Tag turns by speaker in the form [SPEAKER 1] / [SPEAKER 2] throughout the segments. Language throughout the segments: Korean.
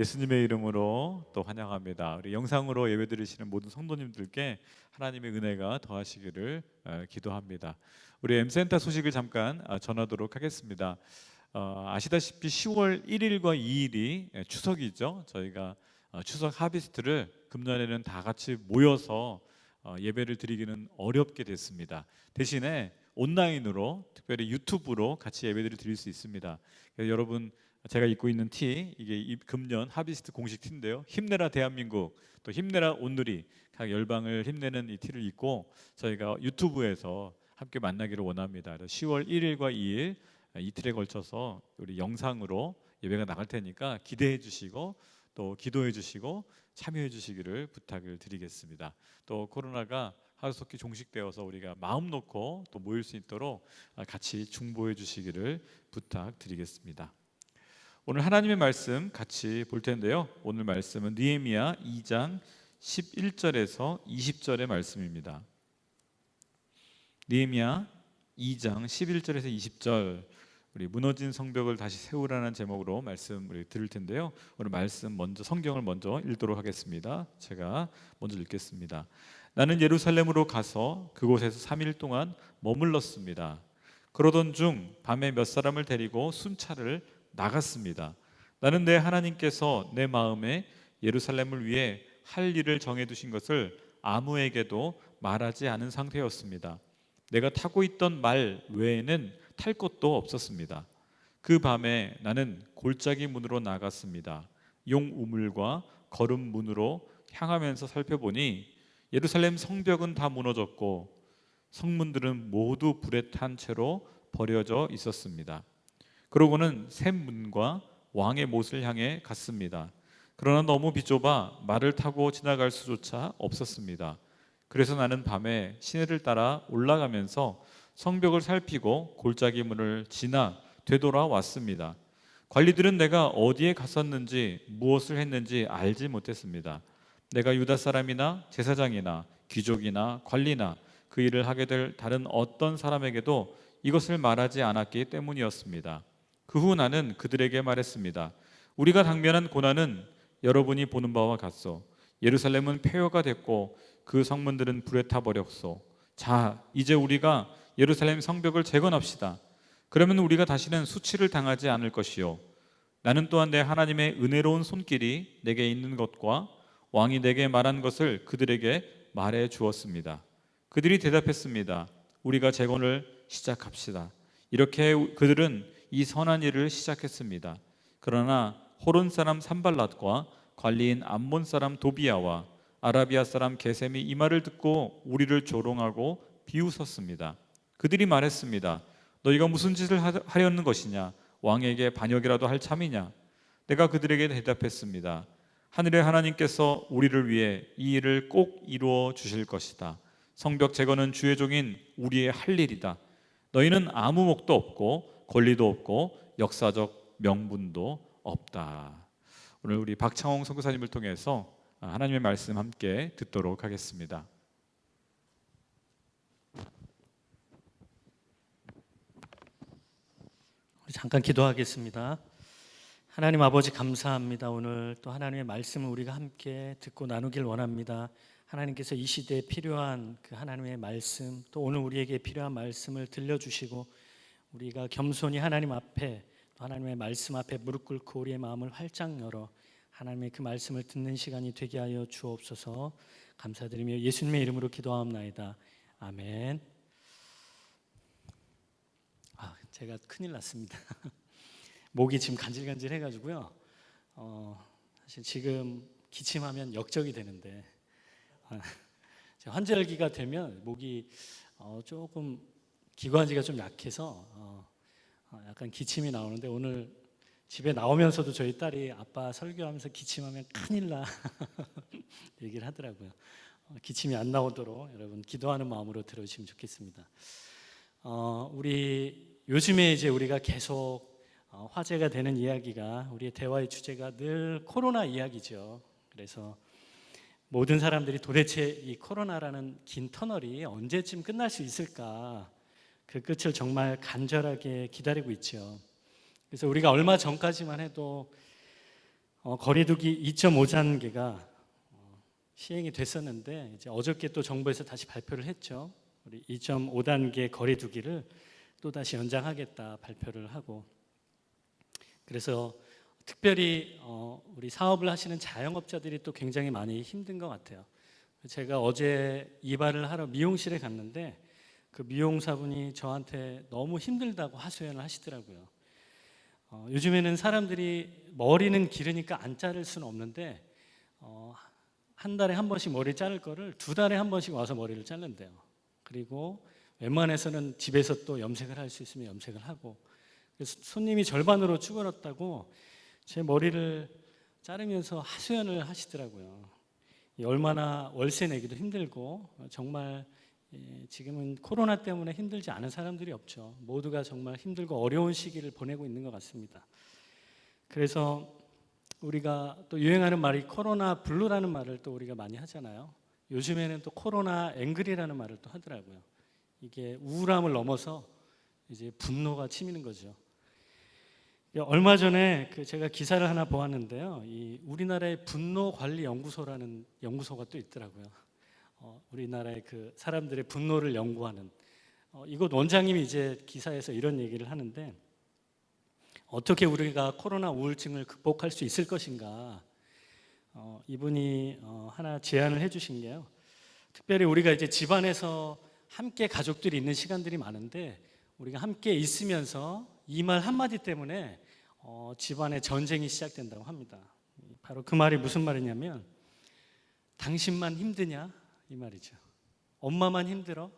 [SPEAKER 1] 예수님의 이름으로 또 환영합니다. 우리 영상으로 예배드리시는 모든 성도님들께 하나님의 은혜가 더하시기를 기도합니다. 우리 M센터 소식을 잠깐 전하도록 하겠습니다. 아시다시피 10월 1일과 2일이 추석이죠. 저희가 추석 하비스트를 금년에는 다 같이 모여서 예배를 드리기는 어렵게 됐습니다. 대신에 온라인으로, 특별히 유튜브로 같이 예배를 드릴 수 있습니다. 그래서 여러분, 제가 입고 있는 티, 이게 금년 하비스트 공식 티인데요. 힘내라 대한민국, 또 힘내라 온누리, 각 열방을 힘내는 이 티를 입고 저희가 유튜브에서 함께 만나기를 원합니다. 10월 1일과 2일 이틀에 걸쳐서 우리 영상으로 예배가 나갈 테니까 기대해 주시고 또 기도해 주시고 참여해 주시기를 부탁을 드리겠습니다. 또 코로나가 하루속히 종식되어서 우리가 마음 놓고 또 모일 수 있도록 같이 중보해 주시기를 부탁드리겠습니다. 오늘 하나님의 말씀 같이 볼 텐데요. 오늘 말씀은 느헤미야 2장 11절에서 20절의 말씀입니다. 느헤미야 2장 11절에서 20절, 우리 무너진 성벽을 다시 세우라는 제목으로 말씀 우리 들을 텐데요. 오늘 말씀 먼저 성경을 먼저 읽도록 하겠습니다. 제가 먼저 읽겠습니다. 나는 예루살렘으로 가서 그곳에서 3일 동안 머물렀습니다. 그러던 중 밤에 몇 사람을 데리고 순찰을 나갔습니다. 나는 내 하나님께서 내 마음에 예루살렘을 위해 할 일을 정해두신 것을 아무에게도 말하지 않은 상태였습니다. 내가 타고 있던 말 외에는 탈 곳도 없었습니다. 그 밤에 나는 골짜기 문으로 나갔습니다. 용 우물과 거름 문으로 향하면서 살펴보니 예루살렘 성벽은 다 무너졌고 성문들은 모두 불에 탄 채로 버려져 있었습니다. 그러고는 샘문과 왕의 못을 향해 갔습니다. 그러나 너무 비좁아 말을 타고 지나갈 수조차 없었습니다. 그래서 나는 밤에 시내를 따라 올라가면서 성벽을 살피고 골짜기 문을 지나 되돌아왔습니다. 관리들은 내가 어디에 갔었는지 무엇을 했는지 알지 못했습니다. 내가 유다 사람이나 제사장이나 귀족이나 관리나 그 일을 하게 될 다른 어떤 사람에게도 이것을 말하지 않았기 때문이었습니다. 그 후 나는 그들에게 말했습니다. 우리가 당면한 고난은 여러분이 보는 바와 같소. 예루살렘은 폐허가 됐고 그 성문들은 불에 타버렸소. 자, 이제 우리가 예루살렘 성벽을 재건합시다. 그러면 우리가 다시는 수치를 당하지 않을 것이요, 나는 또한 내 하나님의 은혜로운 손길이 내게 있는 것과 왕이 내게 말한 것을 그들에게 말해 주었습니다. 그들이 대답했습니다. 우리가 재건을 시작합시다. 이렇게 그들은 이 선한 일을 시작했습니다. 그러나 호론 사람 산발랏과 관리인 암몬 사람 도비야와 아라비아 사람 게셈이 이 말을 듣고 우리를 조롱하고 비웃었습니다. 그들이 말했습니다. 너희가 무슨 짓을 하려는 것이냐? 왕에게 반역이라도 할 참이냐? 내가 그들에게 대답했습니다. 하늘의 하나님께서 우리를 위해 이 일을 꼭 이루어 주실 것이다. 성벽 재건은 주의 종인 우리의 할 일이다. 너희는 아무 목도 없고 권리도 없고 역사적 명분도 없다. 오늘 우리 박창홍 선교사님을 통해서 하나님의 말씀 함께 듣도록 하겠습니다.
[SPEAKER 2] 우리 잠깐 기도하겠습니다. 하나님 아버지 감사합니다. 오늘 또 하나님의 말씀을 우리가 함께 듣고 나누길 원합니다. 하나님께서 이 시대에 필요한 그 하나님의 말씀, 또 오늘 우리에게 필요한 말씀을 들려주시고 우리가 겸손히 하나님 앞에, 또 하나님의 말씀 앞에 무릎 꿇고 우리의 마음을 활짝 열어 하나님의 그 말씀을 듣는 시간이 되게 하여 주옵소서. 감사드리며 예수님의 이름으로 기도하옵나이다. 아멘. 제가 큰일 났습니다. 목이 지금 간질간질 해가지고요. 사실 지금 기침하면 역적이 되는데 환절기가 되면 목이 조금 기관지가 좀 약해서 약간 기침이 나오는데, 오늘 집에 나오면서도 저희 딸이 아빠 설교하면서 기침하면 큰일 나 얘기를 하더라고요. 기침이 안 나오도록 여러분 기도하는 마음으로 들어주시면 좋겠습니다. 우리 요즘에 이제 우리가 계속 화제가 되는 이야기가, 우리의 대화의 주제가 늘 코로나 이야기죠. 그래서 모든 사람들이 도대체 이 코로나라는 긴 터널이 언제쯤 끝날 수 있을까, 그 끝을 정말 간절하게 기다리고 있죠. 그래서 우리가 얼마 전까지만 해도 거리두기 2.5단계가 시행이 됐었는데 이제 어저께 또 정부에서 다시 발표를 했죠. 우리 2.5단계 거리두기를 또 다시 연장하겠다 발표를 하고, 그래서 특별히 우리 사업을 하시는 자영업자들이 또 굉장히 많이 힘든 것 같아요. 제가 어제 이발을 하러 미용실에 갔는데 그 미용사분이 저한테 너무 힘들다고 하소연을 하시더라고요. 요즘에는 사람들이 머리는 기르니까 안 자를 수는 없는데 한 달에 한 번씩 머리 자를 거를 두 달에 한 번씩 와서 머리를 자른대요. 그리고 웬만해서는 집에서 또 염색을 할 수 있으면 염색을 하고, 그래서 손님이 절반으로 줄어들었다고 제 머리를 자르면서 하소연을 하시더라고요. 얼마나 월세 내기도 힘들고 정말 지금은 코로나 때문에 힘들지 않은 사람들이 없죠. 모두가 정말 힘들고 어려운 시기를 보내고 있는 것 같습니다. 그래서 우리가 또 유행하는 말이 코로나 블루라는 말을 또 우리가 많이 하잖아요. 요즘에는 또 코로나 앵글이라는 말을 또 하더라고요. 이게 우울함을 넘어서 이제 분노가 치미는 거죠. 얼마 전에 제가 기사를 하나 보았는데요. 이 우리나라의 분노관리연구소라는 연구소가 또 있더라고요. 우리나라의 그 사람들의 분노를 연구하는 이곳 원장님이 이제 기사에서 이런 얘기를 하는데, 어떻게 우리가 코로나 우울증을 극복할 수 있을 것인가, 이분이 하나 제안을 해주신 게요. 특별히 우리가 이제 집안에서 함께 가족들이 있는 시간들이 많은데 우리가 함께 있으면서 이 말 한마디 때문에 집안에 전쟁이 시작된다고 합니다. 바로 그 말이 무슨 말이냐면, 당신만 힘드냐 이 말이죠. 엄마만 힘들어?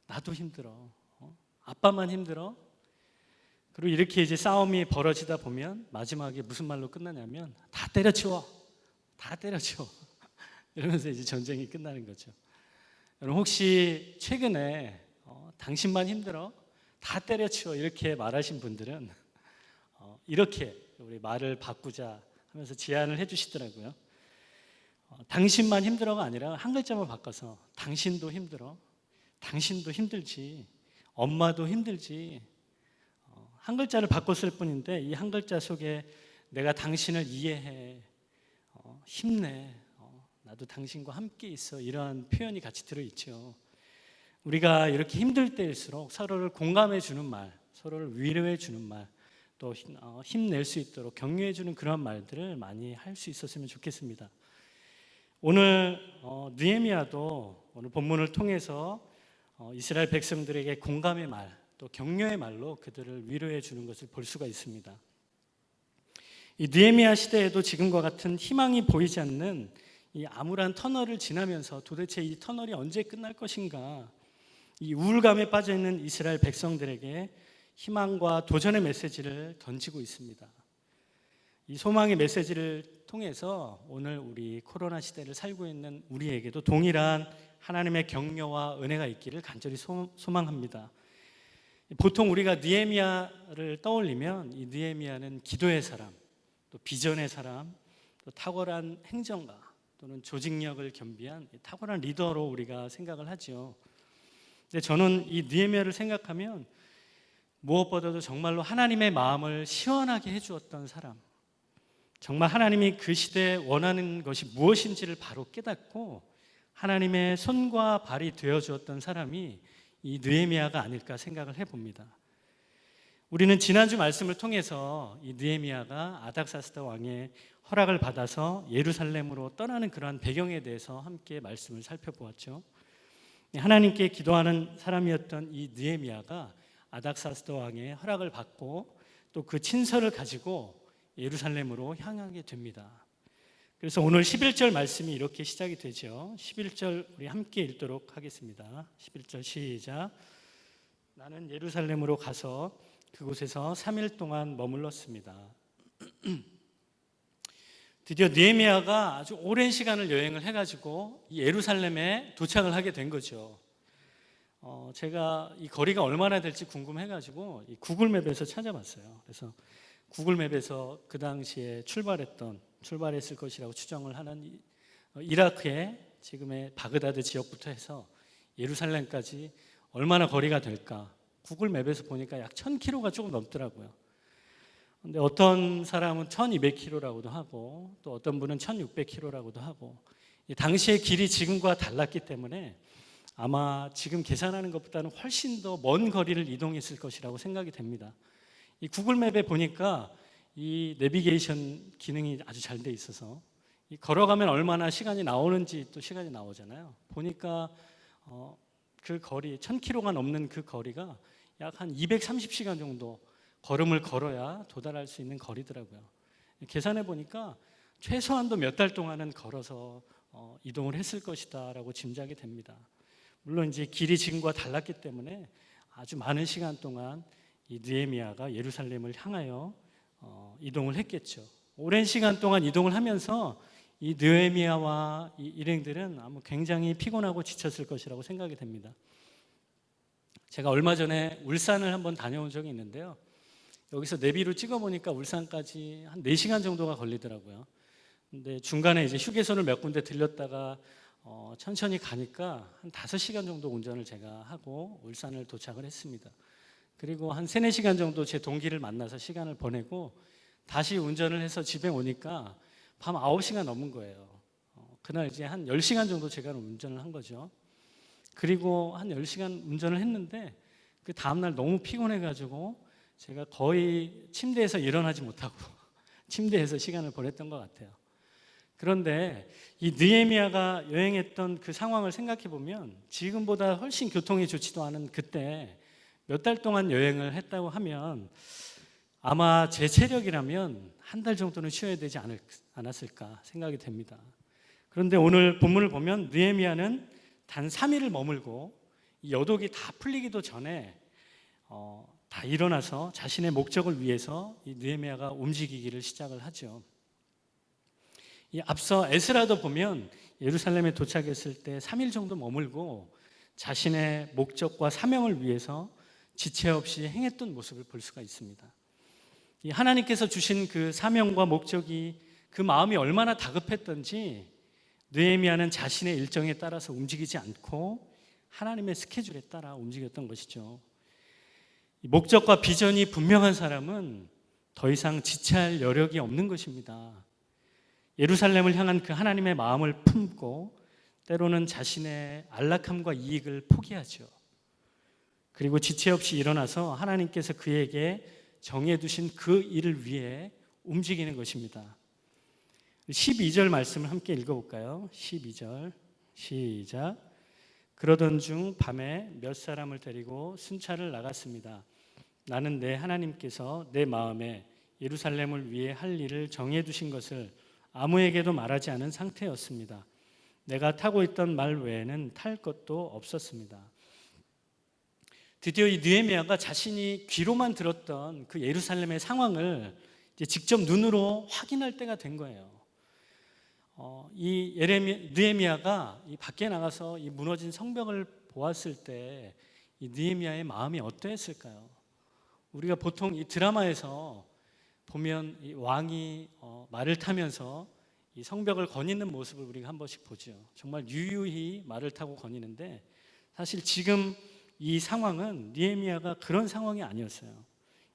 [SPEAKER 2] 나도 힘들어. 아빠만 힘들어? 그리고 이렇게 이제 싸움이 벌어지다 보면 마지막에 무슨 말로 끝나냐면 다 때려치워, 다 때려치워 이러면서 이제 전쟁이 끝나는 거죠. 여러분 혹시 최근에 당신만 힘들어? 다 때려치워 이렇게 말하신 분들은 이렇게 우리 말을 바꾸자 하면서 제안을 해주시더라고요. 당신만 힘들어가 아니라 한 글자만 바꿔서 당신도 힘들어, 당신도 힘들지, 엄마도 힘들지, 한 글자를 바꿨을 뿐인데 이 한 글자 속에 내가 당신을 이해해, 힘내, 나도 당신과 함께 있어, 이러한 표현이 같이 들어있죠. 우리가 이렇게 힘들 때일수록 서로를 공감해 주는 말, 서로를 위로해 주는 말, 또 힘낼 수 있도록 격려해 주는 그런 말들을 많이 할 수 있었으면 좋겠습니다. 오늘 느헤미야도 오늘 본문을 통해서 이스라엘 백성들에게 공감의 말, 또 격려의 말로 그들을 위로해 주는 것을 볼 수가 있습니다. 이 느헤미야 시대에도 지금과 같은 희망이 보이지 않는 이 암울한 터널을 지나면서 도대체 이 터널이 언제 끝날 것인가, 이 우울감에 빠져 있는 이스라엘 백성들에게 희망과 도전의 메시지를 던지고 있습니다. 이 소망의 메시지를 통해서 오늘 우리 코로나 시대를 살고 있는 우리에게도 동일한 하나님의 격려와 은혜가 있기를 간절히 소망합니다. 보통 우리가 느헤미야를 떠올리면 이 느헤미야는 기도의 사람, 또 비전의 사람, 또 탁월한 행정가 또는 조직력을 겸비한 탁월한 리더로 우리가 생각을 하죠. 근데 저는 이 느헤미야를 생각하면 무엇보다도 정말로 하나님의 마음을 시원하게 해주었던 사람, 정말 하나님이 그 시대에 원하는 것이 무엇인지를 바로 깨닫고 하나님의 손과 발이 되어주었던 사람이 이 느헤미야가 아닐까 생각을 해봅니다. 우리는 지난주 말씀을 통해서 이 느헤미야가 아닥사스다 왕의 허락을 받아서 예루살렘으로 떠나는 그러한 배경에 대해서 함께 말씀을 살펴보았죠. 하나님께 기도하는 사람이었던 이 느헤미야가 아닥사스다 왕의 허락을 받고 또 그 친서를 가지고 예루살렘으로 향하게 됩니다. 그래서 오늘 11절 말씀이 이렇게 시작이 되죠. 11절 우리 함께 읽도록 하겠습니다. 11절 시작. 나는 예루살렘으로 가서 그곳에서 3일 동안 머물렀습니다. 드디어 느헤미야가 아주 오랜 시간을 여행을 해가지고 예루살렘에 도착을 하게 된 거죠. 제가 이 거리가 얼마나 될지 궁금해가지고 이 구글맵에서 찾아봤어요. 그래서 구글맵에서 그 당시에 출발했을 것이라고 추정을 하는 이라크의 지금의 바그다드 지역부터 해서 예루살렘까지 얼마나 거리가 될까? 구글맵에서 보니까 약 1000km가 조금 넘더라고요. 근데 어떤 사람은 1200km라고도 하고 또 어떤 분은 1600km라고도 하고 이 당시의 길이 지금과 달랐기 때문에 아마 지금 계산하는 것보다는 훨씬 더 먼 거리를 이동했을 것이라고 생각이 됩니다. 이 구글맵에 보니까 이 내비게이션 기능이 아주 잘 돼 있어서 이 걸어가면 얼마나 시간이 나오는지 또 시간이 나오잖아요. 보니까 그 거리 1000km가 넘는 그 거리가 약 한 230시간 정도 걸음을 걸어야 도달할 수 있는 거리더라고요. 계산해 보니까 최소한도 몇 달 동안은 걸어서 이동을 했을 것이다라고 짐작이 됩니다. 물론 이제 길이 지금과 달랐기 때문에 아주 많은 시간 동안 이 느헤미야가 예루살렘을 향하여 이동을 했겠죠. 오랜 시간 동안 이동을 하면서 이 느헤미야와 이 일행들은 아마 굉장히 피곤하고 지쳤을 것이라고 생각이 됩니다. 제가 얼마 전에 울산을 한번 다녀온 적이 있는데요. 여기서 내비로 찍어보니까 울산까지 한 4시간 정도가 걸리더라고요. 근데 중간에 이제 휴게소를 몇 군데 들렸다가 천천히 가니까 한 5시간 정도 운전을 제가 하고 울산을 도착을 했습니다. 그리고 한 3, 4시간 정도 제 동기를 만나서 시간을 보내고 다시 운전을 해서 집에 오니까 밤 9시가 넘은 거예요. 그날 이제 한 10시간 정도 제가 운전을 한 거죠. 그리고 한 10시간 운전을 했는데 그 다음날 너무 피곤해가지고 제가 거의 침대에서 일어나지 못하고 침대에서 시간을 보냈던 것 같아요. 그런데 이 느헤미야가 여행했던 그 상황을 생각해 보면 지금보다 훨씬 교통이 좋지도 않은 그때 몇 달 동안 여행을 했다고 하면 아마 제 체력이라면 한 달 정도는 쉬어야 되지 않았을까 생각이 됩니다. 그런데 오늘 본문을 보면 느헤미야는 단 3일을 머물고 이 여독이 다 풀리기도 전에 다 일어나서 자신의 목적을 위해서 이 느헤미야가 움직이기를 시작을 하죠. 이 앞서 에스라도 보면 예루살렘에 도착했을 때 3일 정도 머물고 자신의 목적과 사명을 위해서 지체 없이 행했던 모습을 볼 수가 있습니다. 이 하나님께서 주신 그 사명과 목적이 그 마음이 얼마나 다급했던지 느헤미야는 자신의 일정에 따라서 움직이지 않고 하나님의 스케줄에 따라 움직였던 것이죠. 목적과 비전이 분명한 사람은 더 이상 지체할 여력이 없는 것입니다. 예루살렘을 향한 그 하나님의 마음을 품고 때로는 자신의 안락함과 이익을 포기하죠. 그리고 지체 없이 일어나서 하나님께서 그에게 정해두신 그 일을 위해 움직이는 것입니다. 12절 말씀을 함께 읽어볼까요? 12절 시작. 그러던 중 밤에 몇 사람을 데리고 순찰을 나갔습니다. 나는 내 하나님께서 내 마음에 예루살렘을 위해 할 일을 정해두신 것을 아무에게도 말하지 않은 상태였습니다. 내가 타고 있던 말 외에는 탈 것도 없었습니다. 드디어 이 느헤미야가 자신이 귀로만 들었던 그 예루살렘의 상황을 이제 직접 눈으로 확인할 때가 된 거예요. 이 느헤미야가 이 밖에 나가서 이 무너진 성벽을 보았을 때 이 느헤미야의 마음이 어떠했을까요? 우리가 보통 이 드라마에서 보면 이 왕이 말을 타면서 이 성벽을 거니는 모습을 우리가 한 번씩 보죠. 정말 유유히 말을 타고 거니는데 사실 지금 이 상황은 느헤미야가 그런 상황이 아니었어요.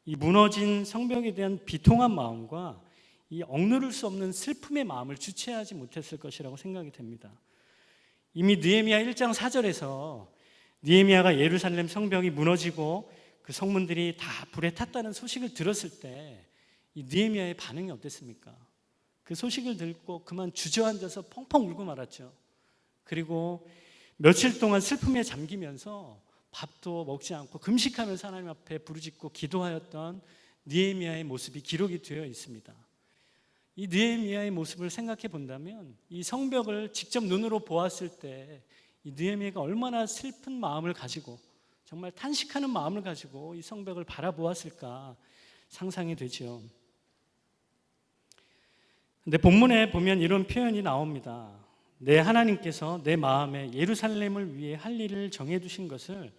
[SPEAKER 2] 이 무너진 성벽에 대한 비통한 마음과 이 억누를 수 없는 슬픔의 마음을 주체하지 못했을 것이라고 생각이 됩니다. 이미 느헤미야 1장 4절에서 느헤미야가 예루살렘 성벽이 무너지고 그 성문들이 다 불에 탔다는 소식을 들었을 때 이 느헤미야의 반응이 어땠습니까? 그 소식을 듣고 그만 주저앉아서 펑펑 울고 말았죠. 그리고 며칠 동안 슬픔에 잠기면서 밥도 먹지 않고 금식하면서 하나님 앞에 부르짖고 기도하였던 느헤미야의 모습이 기록이 되어 있습니다. 이 느헤미야의 모습을 생각해 본다면 이 성벽을 직접 눈으로 보았을 때 이 느헤미야가 얼마나 슬픈 마음을 가지고 정말 탄식하는 마음을 가지고 이 성벽을 바라보았을까 상상이 되죠. 근데 본문에 보면 이런 표현이 나옵니다. 내 하나님께서 내 마음에 예루살렘을 위해 할 일을 정해두신 것을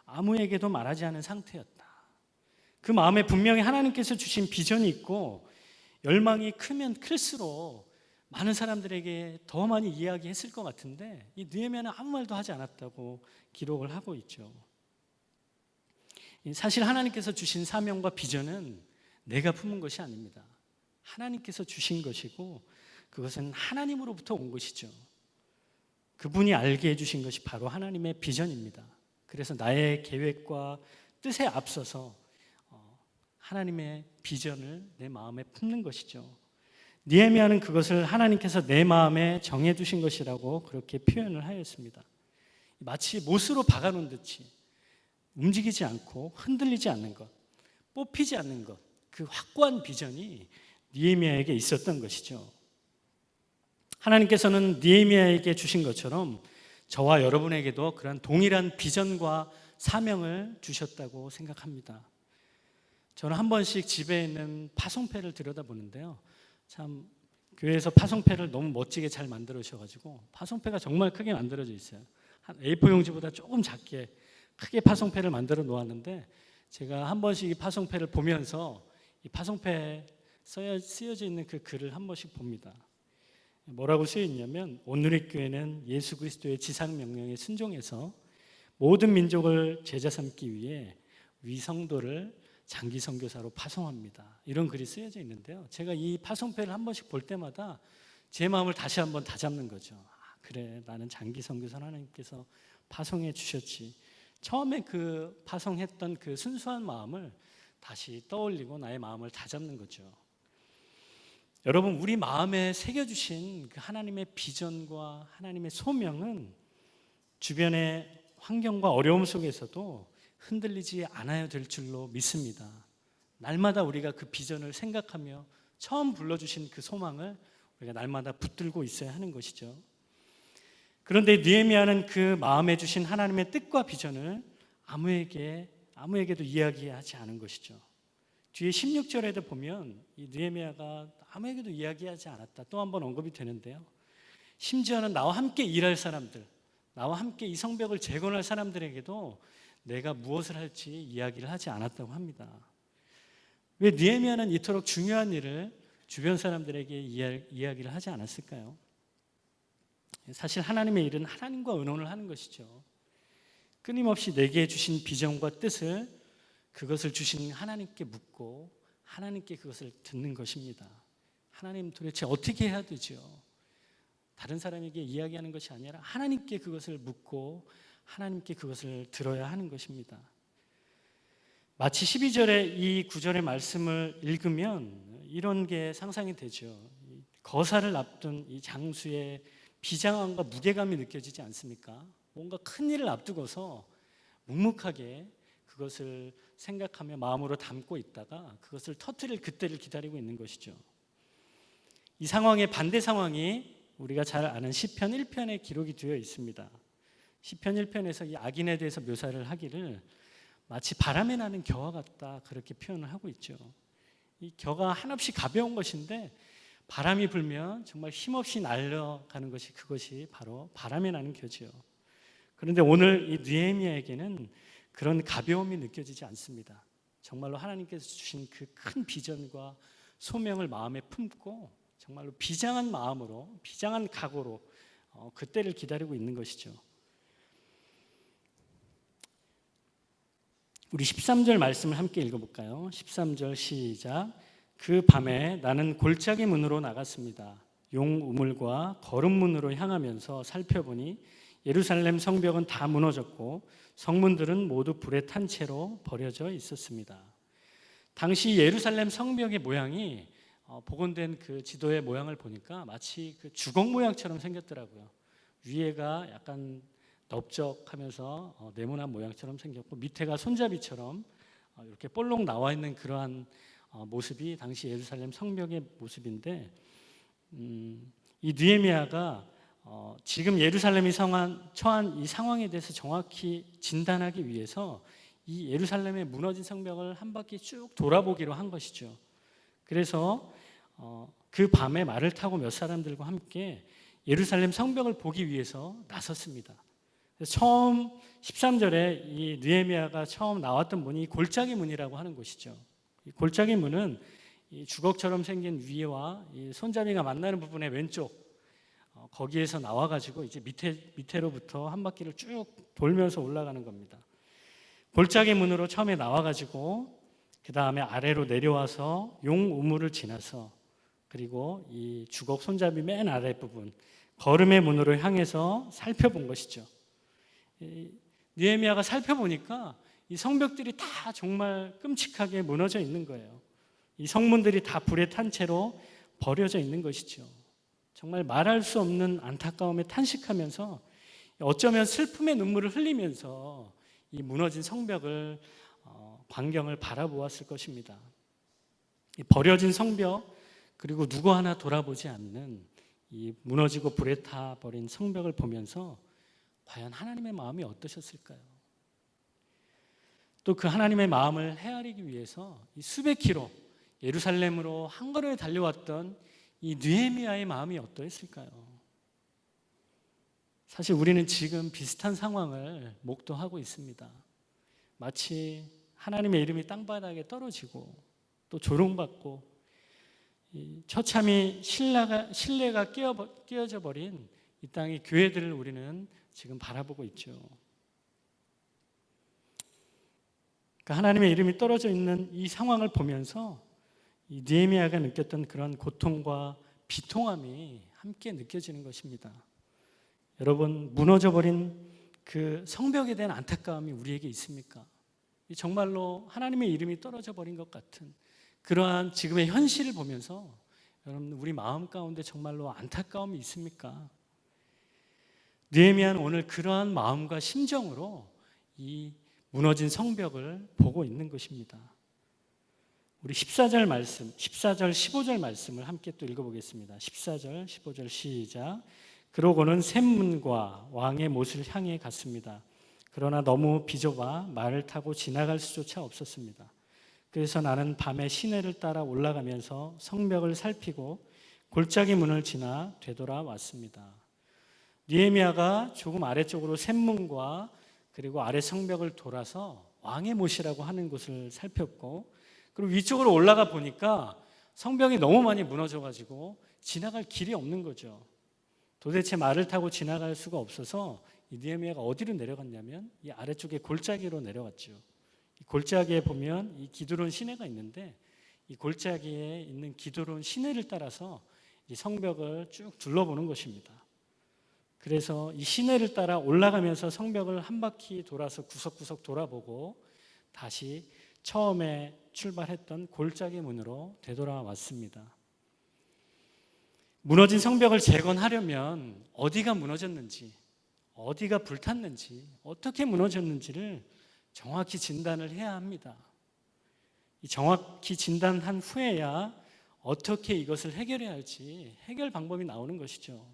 [SPEAKER 2] 아무에게도 말하지 않은 상태였다. 그 마음에 분명히 하나님께서 주신 비전이 있고 열망이 크면 클수록 많은 사람들에게 더 많이 이야기했을 것 같은데 이 느헤미야는 아무 말도 하지 않았다고 기록을 하고 있죠. 사실 하나님께서 주신 사명과 비전은 내가 품은 것이 아닙니다. 하나님께서 주신 것이고 그것은 하나님으로부터 온 것이죠. 그분이 알게 해주신 것이 바로 하나님의 비전입니다. 그래서 나의 계획과 뜻에 앞서서 하나님의 비전을 내 마음에 품는 것이죠. 느헤미야는 그것을 하나님께서 내 마음에 정해두신 것이라고 그렇게 표현을 하였습니다. 마치 못으로 박아놓은 듯이 움직이지 않고 흔들리지 않는 것, 뽑히지 않는 것, 그 확고한 비전이 느헤미야에게 있었던 것이죠. 하나님께서는 느헤미야에게 주신 것처럼 저와 여러분에게도 그런 동일한 비전과 사명을 주셨다고 생각합니다. 저는 한 번씩 집에 있는 파송패를 들여다보는데요. 참 교회에서 파송패를 너무 멋지게 잘 만들어 주셔가지고 파송패가 정말 크게 만들어져 있어요. 한 A4 용지보다 조금 작게 크게 파송패를 만들어 놓았는데 제가 한 번씩 이 파송패를 보면서 이 파송패에 쓰여져 있는 그 글을 한 번씩 봅니다. 뭐라고 쓰여 있냐면 오늘의 교회는 예수 그리스도의 지상 명령에 순종해서 모든 민족을 제자 삼기 위해 위성도를 장기 선교사로 파송합니다. 이런 글이 쓰여져 있는데요. 제가 이 파송패를 한 번씩 볼 때마다 제 마음을 다시 한번 다잡는 거죠. 그래, 나는 장기 선교사를 하나님께서 파송해 주셨지. 처음에 그 파송했던 그 순수한 마음을 다시 떠올리고 나의 마음을 다잡는 거죠. 여러분, 우리 마음에 새겨주신 그 하나님의 비전과 하나님의 소명은 주변의 환경과 어려움 속에서도 흔들리지 않아야 될 줄로 믿습니다. 날마다 우리가 그 비전을 생각하며 처음 불러주신 그 소망을 우리가 날마다 붙들고 있어야 하는 것이죠. 그런데 느헤미야는 그 마음에 주신 하나님의 뜻과 비전을 아무에게도 이야기하지 않은 것이죠. 뒤에 16절에도 보면 이 느헤미야가 아무에게도 이야기하지 않았다. 또 한 번 언급이 되는데요. 심지어는 나와 함께 일할 사람들, 나와 함께 이 성벽을 재건할 사람들에게도 내가 무엇을 할지 이야기를 하지 않았다고 합니다. 왜 느헤미야는 이토록 중요한 일을 주변 사람들에게 이야기를 하지 않았을까요? 사실 하나님의 일은 하나님과 의논을 하는 것이죠. 끊임없이 내게 주신 비전과 뜻을 그것을 주신 하나님께 묻고 하나님께 그것을 듣는 것입니다. 하나님 도대체 어떻게 해야 되죠? 다른 사람에게 이야기하는 것이 아니라 하나님께 그것을 묻고 하나님께 그것을 들어야 하는 것입니다. 마치 12절의 이 구절의 말씀을 읽으면 이런 게 상상이 되죠. 거사를 앞둔 이 장수의 비장함과 무게감이 느껴지지 않습니까? 뭔가 큰 일을 앞두고서 묵묵하게 그것을 생각하며 마음으로 담고 있다가 그것을 터뜨릴 그때를 기다리고 있는 것이죠. 이 상황의 반대 상황이 우리가 잘 아는 시편 1편에 기록이 되어 있습니다. 시편 1편에서 이 악인에 대해서 묘사를 하기를 마치 바람에 나는 겨와 같다 그렇게 표현을 하고 있죠. 이 겨가 한없이 가벼운 것인데 바람이 불면 정말 힘없이 날아가는 것이 그것이 바로 바람에 나는 겨죠. 그런데 오늘 이 느헤미야에게는 그런 가벼움이 느껴지지 않습니다. 정말로 하나님께서 주신 그 큰 비전과 소명을 마음에 품고 정말로 비장한 마음으로 비장한 각오로 그때를 기다리고 있는 것이죠. 우리 13절 말씀을 함께 읽어볼까요? 13절 시작. 그 밤에 나는 골짜기 문으로 나갔습니다. 용 우물과 거름문으로 향하면서 살펴보니 예루살렘 성벽은 다 무너졌고 성문들은 모두 불에 탄 채로 버려져 있었습니다. 당시 예루살렘 성벽의 모양이 복원된 그 지도의 모양을 보니까 마치 그 주걱 모양처럼 생겼더라고요. 위에가 약간 넓적하면서 네모난 모양처럼 생겼고 밑에가 손잡이처럼 이렇게 볼록 나와 있는 그러한 모습이 당시 예루살렘 성벽의 모습인데 이 느헤미야가 지금 예루살렘이 처한 이 상황에 대해서 정확히 진단하기 위해서 이 예루살렘의 무너진 성벽을 한 바퀴 쭉 돌아보기로 한 것이죠. 그래서 그 밤에 말을 타고 몇 사람들과 함께 예루살렘 성벽을 보기 위해서 나섰습니다. 처음 13절에 이 느헤미야가 처음 나왔던 문이 골짜기 문이라고 하는 곳이죠. 이 골짜기 문은 이 주걱처럼 생긴 위와 이 손잡이가 만나는 부분의 왼쪽 거기에서 나와가지고 이제 밑에로부터 한 바퀴를 쭉 돌면서 올라가는 겁니다. 골짜기 문으로 처음에 나와가지고 그 다음에 아래로 내려와서 용 우물을 지나서 그리고 이 주걱 손잡이 맨 아래 부분 거름의 문으로 향해서 살펴본 것이죠. 느헤미야가 살펴보니까 이 성벽들이 다 정말 끔찍하게 무너져 있는 거예요. 이 성문들이 다 불에 탄 채로 버려져 있는 것이죠. 정말 말할 수 없는 안타까움에 탄식하면서 어쩌면 슬픔의 눈물을 흘리면서 이 무너진 성벽을 광경을 바라보았을 것입니다. 이 버려진 성벽 그리고 누구 하나 돌아보지 않는 이 무너지고 불에 타버린 성벽을 보면서 과연 하나님의 마음이 어떠셨을까요? 또 그 하나님의 마음을 헤아리기 위해서 이 수백 킬로 예루살렘으로 한 걸음에 달려왔던 이 느헤미야의 마음이 어떠했을까요? 사실 우리는 지금 비슷한 상황을 목도하고 있습니다. 마치 하나님의 이름이 땅바닥에 떨어지고 또 조롱받고 처참히 신뢰가 깨어져 버린 이 땅의 교회들을 우리는 지금 바라보고 있죠. 그러니까 하나님의 이름이 떨어져 있는 이 상황을 보면서 이 느헤미야가 느꼈던 그런 고통과 비통함이 함께 느껴지는 것입니다. 여러분, 무너져버린 그 성벽에 대한 안타까움이 우리에게 있습니까? 정말로 하나님의 이름이 떨어져 버린 것 같은 그러한 지금의 현실을 보면서 여러분, 우리 마음 가운데 정말로 안타까움이 있습니까? 느헤미야는 오늘 그러한 마음과 심정으로 이 무너진 성벽을 보고 있는 것입니다. 우리 14절 말씀, 14절, 15절 말씀을 함께 또 읽어보겠습니다. 14절, 15절 시작. 그러고는 샘문과 왕의 못을 향해 갔습니다. 그러나 너무 비좁아 말을 타고 지나갈 수조차 없었습니다. 그래서 나는 밤에 시내를 따라 올라가면서 성벽을 살피고 골짜기 문을 지나 되돌아왔습니다. 느헤미야가 조금 아래쪽으로 샘문과 그리고 아래 성벽을 돌아서 왕의 못이라고 하는 곳을 살폈고 그리고 위쪽으로 올라가 보니까 성벽이 너무 많이 무너져가지고 지나갈 길이 없는 거죠. 도대체 말을 타고 지나갈 수가 없어서 이 느헤미야가 어디로 내려갔냐면 이 아래쪽에 골짜기로 내려갔죠. 이 골짜기에 보면 이 기드론 시내가 있는데 이 골짜기에 있는 기드론 시내를 따라서 이 성벽을 쭉 둘러보는 것입니다. 그래서 이 시내를 따라 올라가면서 성벽을 한 바퀴 돌아서 구석구석 돌아보고 다시 처음에 출발했던 골짜기 문으로 되돌아왔습니다. 무너진 성벽을 재건하려면 어디가 무너졌는지, 어디가 불탔는지, 어떻게 무너졌는지를 정확히 진단을 해야 합니다. 이 정확히 진단한 후에야 어떻게 이것을 해결해야 할지 해결 방법이 나오는 것이죠.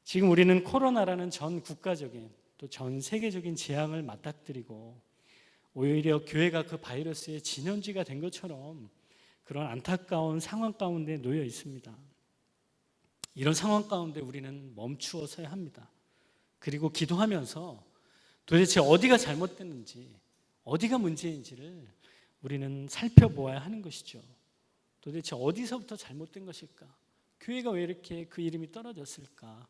[SPEAKER 2] 지금 우리는 코로나라는 전 국가적인 또 전 세계적인 재앙을 맞닥뜨리고 오히려 교회가 그 바이러스의 진원지가 된 것처럼 그런 안타까운 상황 가운데 놓여 있습니다. 이런 상황 가운데 우리는 멈추어 서야 합니다. 그리고 기도하면서 도대체 어디가 잘못됐는지, 어디가 문제인지를 우리는 살펴보아야 하는 것이죠. 도대체 어디서부터 잘못된 것일까? 교회가 왜 이렇게 그 이름이 떨어졌을까?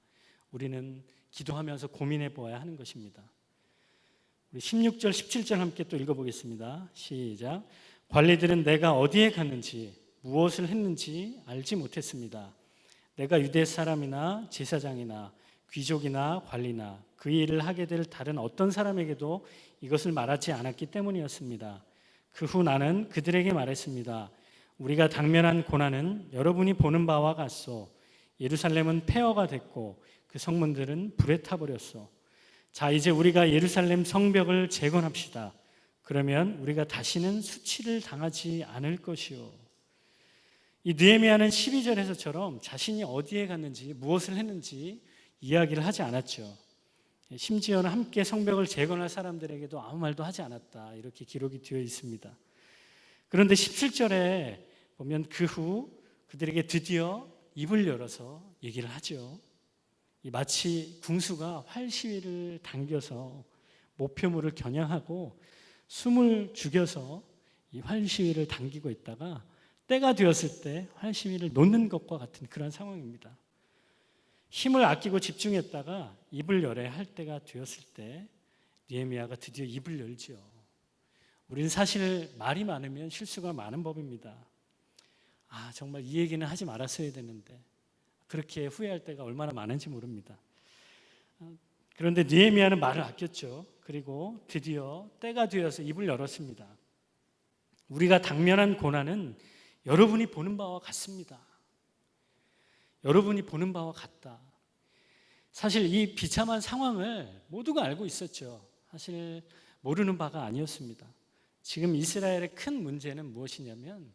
[SPEAKER 2] 우리는 기도하면서 고민해 보아야 하는 것입니다. 우리 16절, 17절 함께 또 읽어보겠습니다. 시작. 관리들은 내가 어디에 갔는지 무엇을 했는지 알지 못했습니다. 내가 유대 사람이나 제사장이나 귀족이나 관리나 그 일을 하게 될 다른 어떤 사람에게도 이것을 말하지 않았기 때문이었습니다. 그 후 나는 그들에게 말했습니다. 우리가 당면한 고난은 여러분이 보는 바와 같소. 예루살렘은 폐허가 됐고 그 성문들은 불에 타버렸소. 자, 이제 우리가 예루살렘 성벽을 재건합시다. 그러면 우리가 다시는 수치를 당하지 않을 것이요. 이 느헤미야는 12절에서처럼 자신이 어디에 갔는지 무엇을 했는지 이야기를 하지 않았죠. 심지어는 함께 성벽을 재건할 사람들에게도 아무 말도 하지 않았다. 이렇게 기록이 되어 있습니다. 그런데 17절에 보면 그 후 그들에게 드디어 입을 열어서 얘기를 하죠. 마치 궁수가 활 시위를 당겨서 목표물을 겨냥하고 숨을 죽여서 이 활 시위를 당기고 있다가 때가 되었을 때 활 시위를 놓는 것과 같은 그런 상황입니다. 힘을 아끼고 집중했다가 입을 열어야 할 때가 되었을 때 느헤미야가 드디어 입을 열지요. 우리는 사실 말이 많으면 실수가 많은 법입니다. 정말 이 얘기는 하지 말았어야 되는데, 그렇게 후회할 때가 얼마나 많은지 모릅니다. 그런데 느헤미야는 말을 아꼈죠. 그리고 드디어 때가 되어서 입을 열었습니다. 우리가 당면한 고난은 여러분이 보는 바와 같습니다. 여러분이 보는 바와 같다. 사실 이 비참한 상황을 모두가 알고 있었죠. 사실 모르는 바가 아니었습니다. 지금 이스라엘의 큰 문제는 무엇이냐면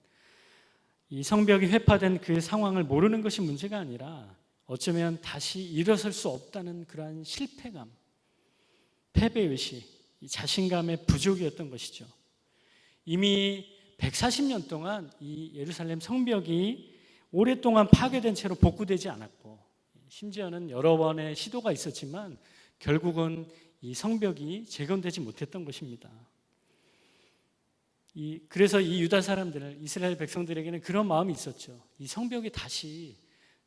[SPEAKER 2] 이 성벽이 회파된 그 상황을 모르는 것이 문제가 아니라 어쩌면 다시 일어설 수 없다는 그러한 실패감, 패배의식, 이 자신감의 부족이었던 것이죠. 이미 140년 동안 이 예루살렘 성벽이 오랫동안 파괴된 채로 복구되지 않았고, 심지어는 여러 번의 시도가 있었지만 결국은 이 성벽이 재건되지 못했던 것입니다. 그래서 이 유다 사람들, 이스라엘 백성들에게는 그런 마음이 있었죠. 이 성벽이 다시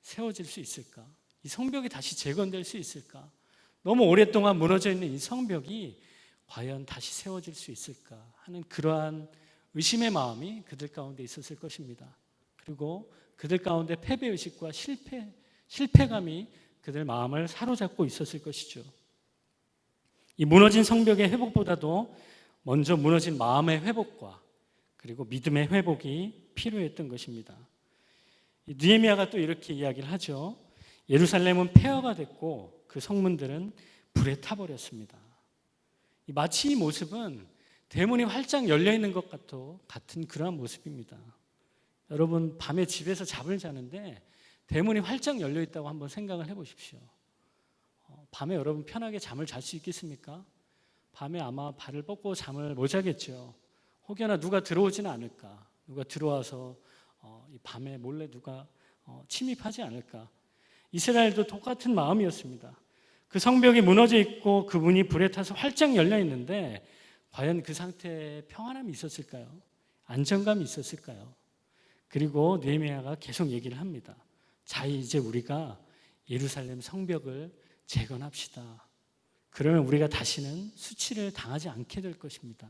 [SPEAKER 2] 세워질 수 있을까? 이 성벽이 다시 재건될 수 있을까? 너무 오랫동안 무너져 있는 이 성벽이 과연 다시 세워질 수 있을까 하는 그러한 의심의 마음이 그들 가운데 있었을 것입니다. 그리고 그들 가운데 패배의식과 실패감이 그들 마음을 사로잡고 있었을 것이죠. 이 무너진 성벽의 회복보다도 먼저 무너진 마음의 회복과 그리고 믿음의 회복이 필요했던 것입니다. 느헤미야가 또 이렇게 이야기를 하죠. 예루살렘은 폐허가 됐고 그 성문들은 불에 타버렸습니다. 마치 이 모습은 대문이 활짝 열려 있는 것 같은 그러한 모습입니다. 여러분, 밤에 집에서 잠을 자는데 대문이 활짝 열려 있다고 한번 생각을 해보십시오. 밤에 여러분 편하게 잠을 잘 수 있겠습니까? 밤에 아마 발을 뻗고 잠을 못 자겠죠. 혹여나 누가 들어오지는 않을까? 누가 들어와서 이 밤에 몰래 누가 침입하지 않을까? 이스라엘도 똑같은 마음이었습니다. 그 성벽이 무너져 있고 그 문이 불에 타서 활짝 열려 있는데 과연 그 상태에 평안함이 있었을까요? 안정감이 있었을까요? 그리고 느헤미야가 계속 얘기를 합니다. 자, 이제 우리가 예루살렘 성벽을 재건합시다. 그러면 우리가 다시는 수치를 당하지 않게 될 것입니다.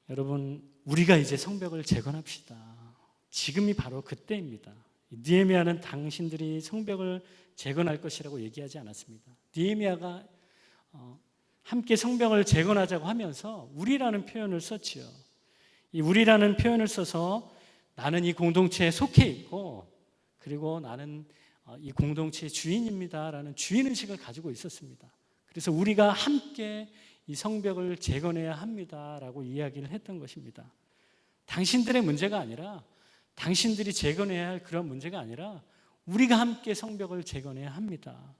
[SPEAKER 2] 여러분, 우리가 이제 성벽을 재건합시다. 지금이 바로 그때입니다. 느헤미야는 당신들이 성벽을 재건할 것이라고 얘기하지 않았습니다. 느헤미야가 함께 성벽을 재건하자고 하면서 우리라는 표현을 썼지요. 이 우리라는 표현을 써서 나는 이 공동체에 속해 있고 그리고 나는 이 공동체의 주인입니다라는 주인의식을 가지고 있었습니다. 그래서 우리가 함께 이 성벽을 재건해야 합니다라고 이야기를 했던 것입니다. 당신들의 문제가 아니라 당신들이 재건해야 할 그런 문제가 아니라 우리가 함께 성벽을 재건해야 합니다.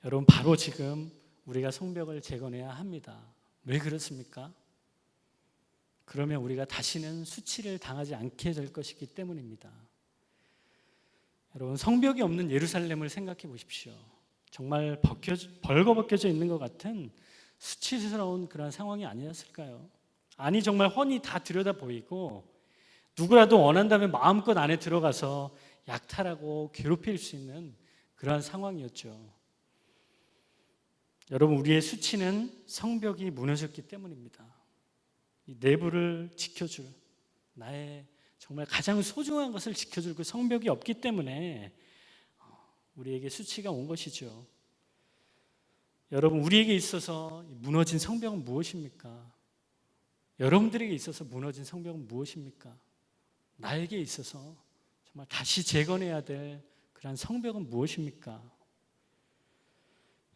[SPEAKER 2] 여러분, 바로 지금 우리가 성벽을 재건해야 합니다. 왜 그렇습니까? 그러면 우리가 다시는 수치를 당하지 않게 될 것이기 때문입니다. 여러분, 성벽이 없는 예루살렘을 생각해 보십시오. 정말 벌거벗겨져 있는 것 같은 수치스러운 그런 상황이 아니었을까요? 아니, 정말 훤히 다 들여다 보이고 누구라도 원한다면 마음껏 안에 들어가서 약탈하고 괴롭힐 수 있는 그러한 상황이었죠. 여러분, 우리의 수치는 성벽이 무너졌기 때문입니다. 이 내부를 지켜줄, 나의 정말 가장 소중한 것을 지켜줄 그 성벽이 없기 때문에 우리에게 수치가 온 것이죠. 여러분, 우리에게 있어서 무너진 성벽은 무엇입니까? 여러분들에게 있어서 무너진 성벽은 무엇입니까? 나에게 있어서 정말 다시 재건해야 될 그런 성벽은 무엇입니까?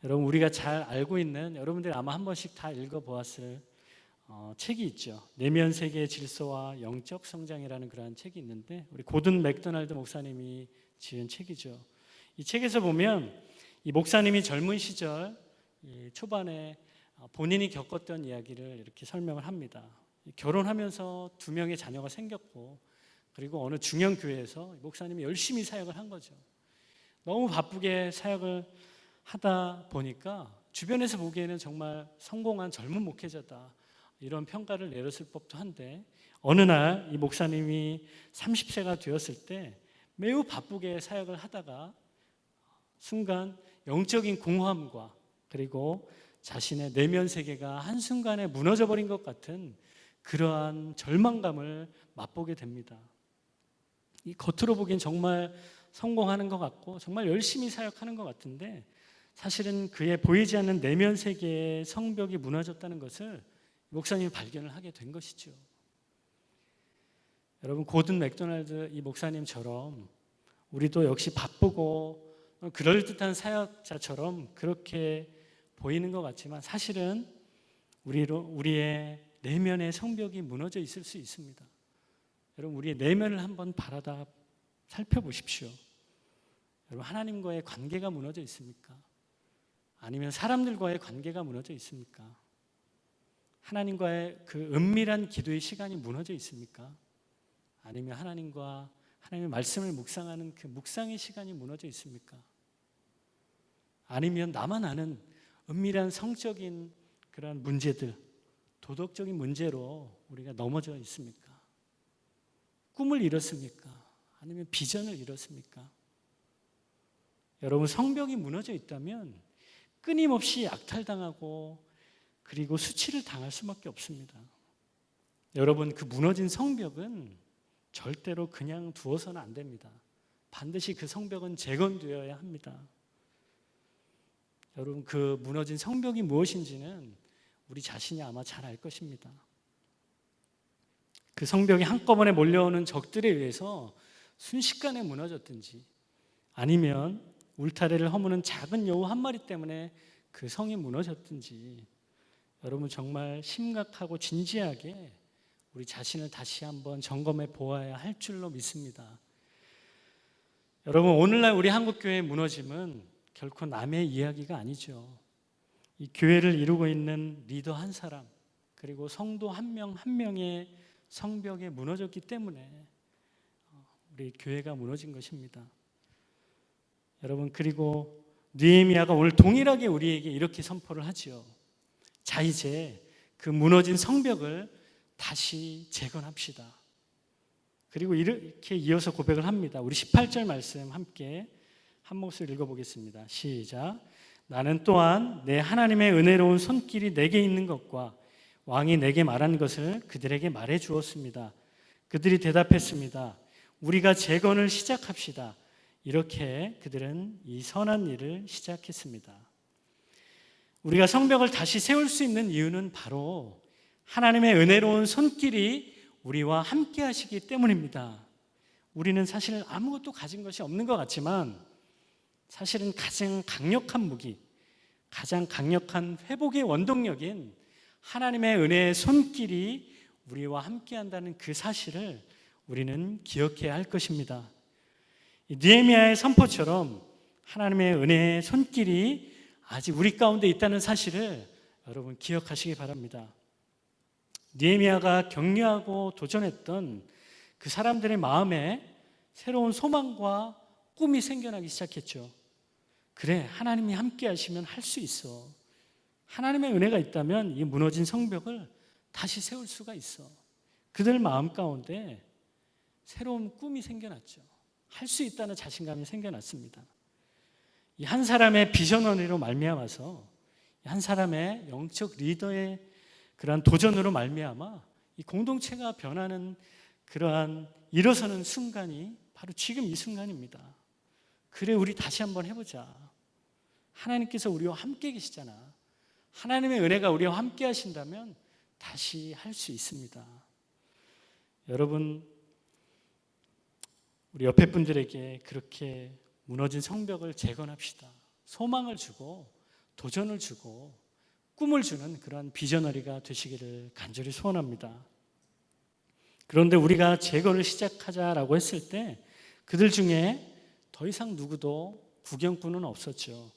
[SPEAKER 2] 여러분, 우리가 잘 알고 있는, 여러분들이 아마 한 번씩 다 읽어보았을 책이 있죠. 내면 세계의 질서와 영적 성장이라는 그러한 책이 있는데 우리 고든 맥도날드 목사님이 지은 책이죠. 이 책에서 보면 이 목사님이 젊은 시절 초반에 본인이 겪었던 이야기를 이렇게 설명을 합니다. 결혼하면서 2명의 자녀가 생겼고 그리고 어느 중형 교회에서 목사님이 열심히 사역을 한 거죠. 너무 바쁘게 사역을 하다 보니까 주변에서 보기에는 정말 성공한 젊은 목회자다 이런 평가를 내렸을 법도 한데 어느 날 이 목사님이 30세가 되었을 때 매우 바쁘게 사역을 하다가 순간 영적인 공허함과 그리고 자신의 내면 세계가 한순간에 무너져 버린 것 같은 그러한 절망감을 맛보게 됩니다. 이 겉으로 보기엔 정말 성공하는 것 같고 정말 열심히 사역하는 것 같은데 사실은 그의 보이지 않는 내면 세계의 성벽이 무너졌다는 것을 목사님이 발견을 하게 된 것이죠. 여러분, 고든 맥도날드 이 목사님처럼 우리도 역시 바쁘고 그럴듯한 사역자처럼 그렇게 보이는 것 같지만 사실은 우리의 내면의 성벽이 무너져 있을 수 있습니다. 여러분, 우리의 내면을 한번 바라다 살펴보십시오. 여러분, 하나님과의 관계가 무너져 있습니까? 아니면 사람들과의 관계가 무너져 있습니까? 하나님과의 그 은밀한 기도의 시간이 무너져 있습니까? 아니면 하나님의 말씀을 묵상하는 그 묵상의 시간이 무너져 있습니까? 아니면 나만 아는 은밀한 성적인 그런 문제들, 도덕적인 문제로 우리가 넘어져 있습니까? 꿈을 잃었습니까? 아니면 비전을 잃었습니까? 여러분, 성벽이 무너져 있다면 끊임없이 약탈당하고 그리고 수치를 당할 수밖에 없습니다. 여러분, 그 무너진 성벽은 절대로 그냥 두어서는 안 됩니다. 반드시 그 성벽은 재건되어야 합니다. 여러분, 그 무너진 성벽이 무엇인지는 우리 자신이 아마 잘 알 것입니다. 그 성벽이 한꺼번에 몰려오는 적들에 의해서 순식간에 무너졌든지 아니면 울타리를 허무는 작은 여우 한 마리 때문에 그 성이 무너졌든지 여러분, 정말 심각하고 진지하게 우리 자신을 다시 한번 점검해 보아야 할 줄로 믿습니다. 여러분, 오늘날 우리 한국교회의 무너짐은 결코 남의 이야기가 아니죠. 이 교회를 이루고 있는 리더 한 사람 그리고 성도 한 명 한 명의 성벽에 무너졌기 때문에 우리 교회가 무너진 것입니다. 여러분, 그리고 느헤미야가 오늘 동일하게 우리에게 이렇게 선포를 하죠. 자, 이제 그 무너진 성벽을 다시 재건합시다. 그리고 이렇게 이어서 고백을 합니다. 우리 18절 말씀 함께 한 목소리 읽어보겠습니다. 시작. 나는 또한 내 하나님의 은혜로운 손길이 내게 있는 것과 왕이 내게 말한 것을 그들에게 말해 주었습니다. 그들이 대답했습니다. 우리가 재건을 시작합시다. 이렇게 그들은 이 선한 일을 시작했습니다. 우리가 성벽을 다시 세울 수 있는 이유는 바로 하나님의 은혜로운 손길이 우리와 함께 하시기 때문입니다. 우리는 사실 아무것도 가진 것이 없는 것 같지만 사실은 가장 강력한 무기, 가장 강력한 회복의 원동력인 하나님의 은혜의 손길이 우리와 함께 한다는 그 사실을 우리는 기억해야 할 것입니다. 느헤미야의 선포처럼 하나님의 은혜의 손길이 아직 우리 가운데 있다는 사실을 여러분 기억하시기 바랍니다. 느헤미야가 격려하고 도전했던 그 사람들의 마음에 새로운 소망과 꿈이 생겨나기 시작했죠. 그래, 하나님이 함께 하시면 할 수 있어. 하나님의 은혜가 있다면 이 무너진 성벽을 다시 세울 수가 있어. 그들 마음 가운데 새로운 꿈이 생겨났죠. 할 수 있다는 자신감이 생겨났습니다. 이 한 사람의 비전원으로 말미암아서 한 사람의 영적 리더의 그러한 도전으로 말미암아 이 공동체가 변하는 그러한 일어서는 순간이 바로 지금 이 순간입니다. 그래, 우리 다시 한번 해보자. 하나님께서 우리와 함께 계시잖아. 하나님의 은혜가 우리와 함께 하신다면 다시 할 수 있습니다. 여러분, 우리 옆에 분들에게 그렇게 무너진 성벽을 재건합시다. 소망을 주고 도전을 주고 꿈을 주는 그러한 비저너리가 되시기를 간절히 소원합니다. 그런데 우리가 재건을 시작하자라고 했을 때 그들 중에 더 이상 누구도 구경꾼은 없었죠.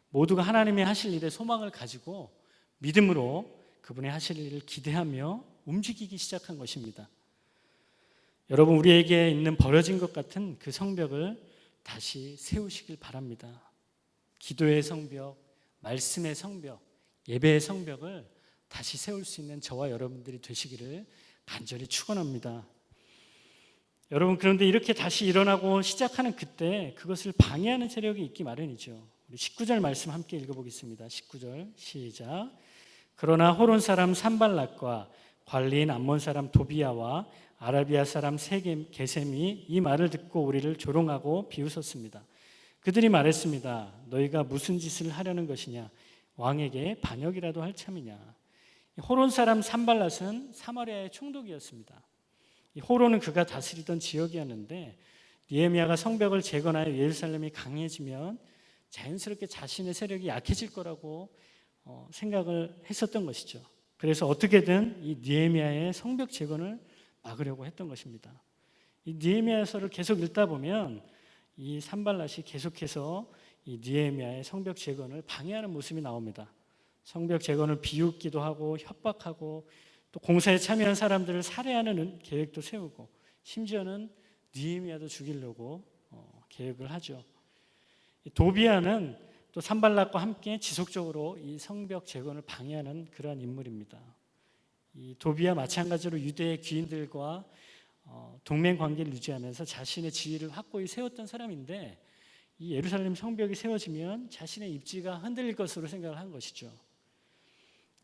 [SPEAKER 2] 모두가 하나님이 하실 일에 소망을 가지고 믿음으로 그분의 하실 일을 기대하며 움직이기 시작한 것입니다. 여러분, 우리에게 있는 버려진 것 같은 그 성벽을 다시 세우시길 바랍니다. 기도의 성벽, 말씀의 성벽, 예배의 성벽을 다시 세울 수 있는 저와 여러분들이 되시기를 간절히 축원합니다. 여러분, 그런데 이렇게 다시 일어나고 시작하는 그때 그것을 방해하는 세력이 있기 마련이죠. 우리 19절 말씀 함께 읽어보겠습니다. 19절 시작. 그러나 호론 사람 산발락과 관리인 암몬 사람 도비야와 아라비아 사람 게셈이 이 말을 듣고 우리를 조롱하고 비웃었습니다. 그들이 말했습니다. 너희가 무슨 짓을 하려는 것이냐? 왕에게 반역이라도 할 참이냐? 호론 사람 산발랏은 사마리아의 총독이었습니다. 호론은 그가 다스리던 지역이었는데 느헤미야가 성벽을 재건하여 예루살렘이 강해지면 자연스럽게 자신의 세력이 약해질 거라고 생각을 했었던 것이죠. 그래서 어떻게든 이 느헤미야의 성벽 재건을 막으려고 했던 것입니다. 이 느헤미야서를 계속 읽다 보면 이 산발랏이 계속해서 이 느헤미야의 성벽 재건을 방해하는 모습이 나옵니다. 성벽 재건을 비웃기도 하고 협박하고 또 공사에 참여한 사람들을 살해하는 계획도 세우고 심지어는 느헤미야도 죽이려고 계획을 하죠. 도비야는 또 산발락과 함께 지속적으로 이 성벽 재건을 방해하는 그러한 인물입니다. 이 도비야 마찬가지로 유대의 귀인들과 동맹 관계를 유지하면서 자신의 지위를 확고히 세웠던 사람인데 이 예루살렘 성벽이 세워지면 자신의 입지가 흔들릴 것으로 생각을 한 것이죠.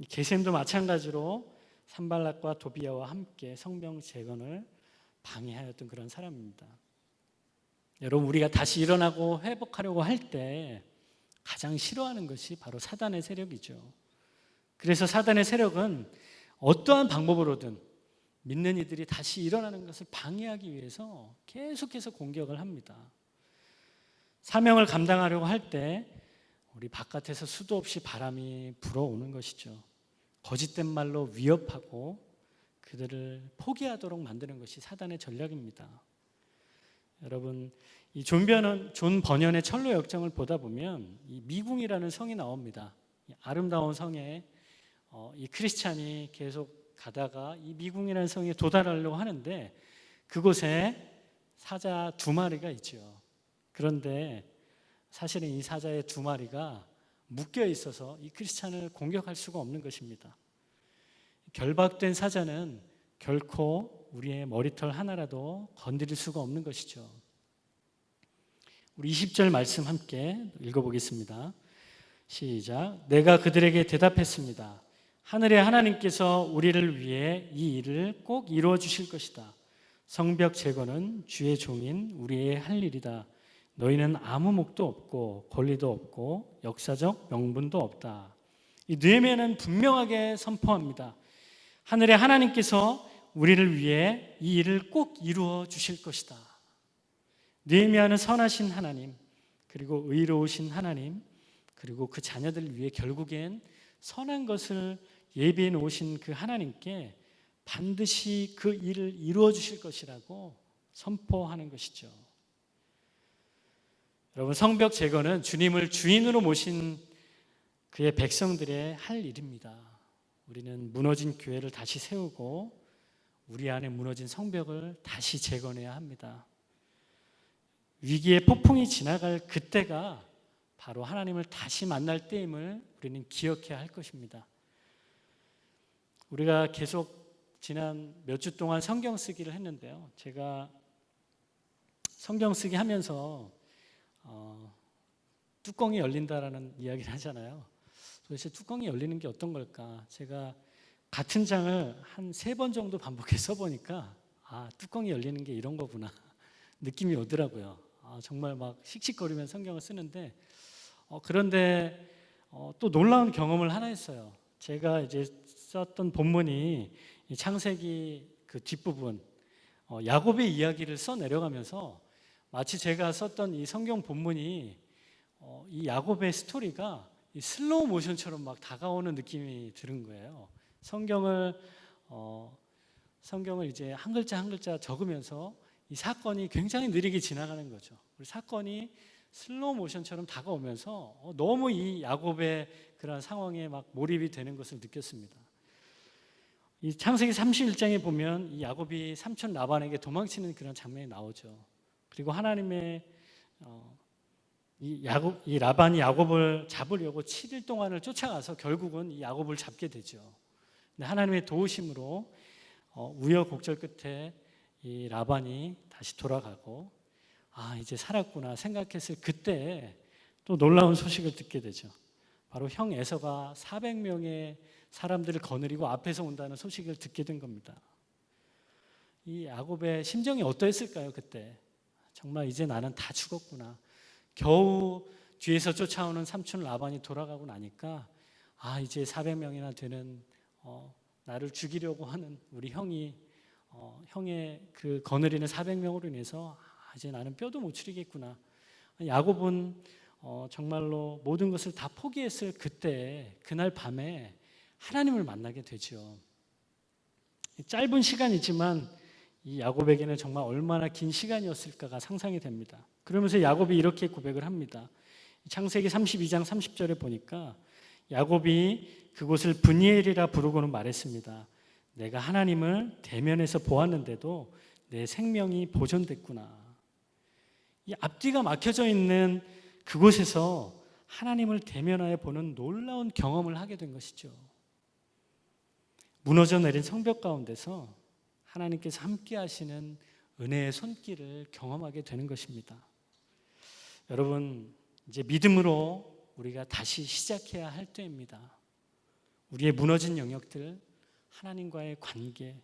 [SPEAKER 2] 게셈도 마찬가지로 산발락과 도비야와 함께 성벽 재건을 방해하였던 그런 사람입니다. 여러분, 우리가 다시 일어나고 회복하려고 할 때 가장 싫어하는 것이 바로 사단의 세력이죠. 그래서 사단의 세력은 어떠한 방법으로든 믿는 이들이 다시 일어나는 것을 방해하기 위해서 계속해서 공격을 합니다. 사명을 감당하려고 할 때 우리 바깥에서 수도 없이 바람이 불어오는 것이죠. 거짓된 말로 위협하고 그들을 포기하도록 만드는 것이 사단의 전략입니다. 여러분, 이 존 번연의 철로 역정을 보다 보면 이 미궁이라는 성이 나옵니다. 이 아름다운 성에 이 크리스찬이 계속 가다가 이 미궁이라는 성에 도달하려고 하는데 그곳에 사자 2마리가 있죠. 그런데 사실은 이 사자의 2마리가 묶여 있어서 이 크리스찬을 공격할 수가 없는 것입니다. 결박된 사자는 결코 우리의 머리털 하나라도 건드릴 수가 없는 것이죠. 우리 20절 말씀 함께 읽어보겠습니다. 시작. 내가 그들에게 대답했습니다. 하늘의 하나님께서 우리를 위해 이 일을 꼭 이루어 주실 것이다. 성벽 재건은 주의 종인 우리의 할 일이다. 너희는 아무 목도 없고 권리도 없고 역사적 명분도 없다. 이 느헤미야는 분명하게 선포합니다. 하늘의 하나님께서 우리를 위해 이 일을 꼭 이루어 주실 것이다. 느헤미야는 선하신 하나님, 그리고 의로우신 하나님, 그리고 그 자녀들을 위해 결국엔 선한 것을 예비해 놓으신 그 하나님께 반드시 그 일을 이루어 주실 것이라고 선포하는 것이죠. 여러분, 성벽 재건은 주님을 주인으로 모신 그의 백성들의 할 일입니다. 우리는 무너진 교회를 다시 세우고 우리 안에 무너진 성벽을 다시 재건해야 합니다. 위기의 폭풍이 지나갈 그때가 바로 하나님을 다시 만날 때임을 우리는 기억해야 할 것입니다. 우리가 계속 지난 몇 주 동안 성경 쓰기를 했는데요. 제가 성경 쓰기 하면서 뚜껑이 열린다라는 이야기를 하잖아요. 도대체 뚜껑이 열리는 게 어떤 걸까? 제가 같은 장을 한 3번 정도 반복해서 써보니까 뚜껑이 열리는 게 이런 거구나 느낌이 오더라고요. 정말 막 씩씩거리면서 성경을 쓰는데 그런데 또 놀라운 경험을 하나 했어요. 제가 이제 썼던 본문이 창세기 그 뒷부분 야곱의 이야기를 써 내려가면서 마치 제가 썼던 이 성경 본문이 이 야곱의 스토리가 이 슬로우 모션처럼 막 다가오는 느낌이 드는 거예요. 성경을 이제 한 글자 한 글자 적으면서 이 사건이 굉장히 느리게 지나가는 거죠. 사건이 슬로우 모션처럼 다가오면서 너무 이 야곱의 그런 상황에 막 몰입이 되는 것을 느꼈습니다. 이 창세기 31장에 보면 이 야곱이 삼촌 라반에게 도망치는 그런 장면이 나오죠. 그리고 하나님의 이 라반이 야곱을 잡으려고 7일 동안을 쫓아가서 결국은 이 야곱을 잡게 되죠. 근데 하나님의 도우심으로 우여곡절 끝에 이 라반이 다시 돌아가고 이제 살았구나 생각했을 그때 또 놀라운 소식을 듣게 되죠. 바로 형 에서가 400명의 사람들을 거느리고 앞에서 온다는 소식을 듣게 된 겁니다. 이 야곱의 심정이 어떠했을까요? 그때 정말 이제 나는 다 죽었구나. 겨우 뒤에서 쫓아오는 삼촌 라반이 돌아가고 나니까 이제 400명이나 되는 나를 죽이려고 하는 우리 형이 형의 그 거느리는 400명으로 인해서 이제 나는 뼈도 못 추리겠구나. 야곱은 정말로 모든 것을 다 포기했을 그때 그날 밤에 하나님을 만나게 되죠. 짧은 시간이지만 이 야곱에게는 정말 얼마나 긴 시간이었을까가 상상이 됩니다. 그러면서 야곱이 이렇게 고백을 합니다. 창세기 32장 30절에 보니까 야곱이 그곳을 브니엘이라 부르고는 말했습니다. 내가 하나님을 대면에서 보았는데도 내 생명이 보존됐구나. 이 앞뒤가 막혀져 있는 그곳에서 하나님을 대면하여 보는 놀라운 경험을 하게 된 것이죠. 무너져 내린 성벽 가운데서 하나님께서 함께 하시는 은혜의 손길을 경험하게 되는 것입니다. 여러분, 이제 믿음으로 우리가 다시 시작해야 할 때입니다. 우리의 무너진 영역들, 하나님과의 관계,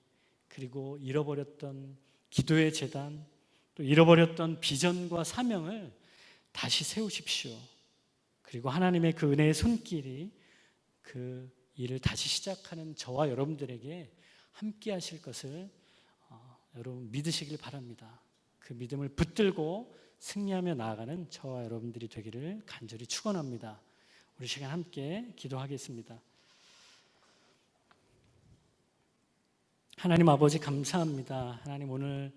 [SPEAKER 2] 그리고 잃어버렸던 기도의 재단, 또 잃어버렸던 비전과 사명을 다시 세우십시오. 그리고 하나님의 그 은혜의 손길이 그 일을 다시 시작하는 저와 여러분들에게 함께 하실 것을 여러분 믿으시길 바랍니다. 그 믿음을 붙들고 승리하며 나아가는 저와 여러분들이 되기를 간절히 축원합니다. 우리 시간 함께 기도하겠습니다. 하나님 아버지 감사합니다. 하나님 오늘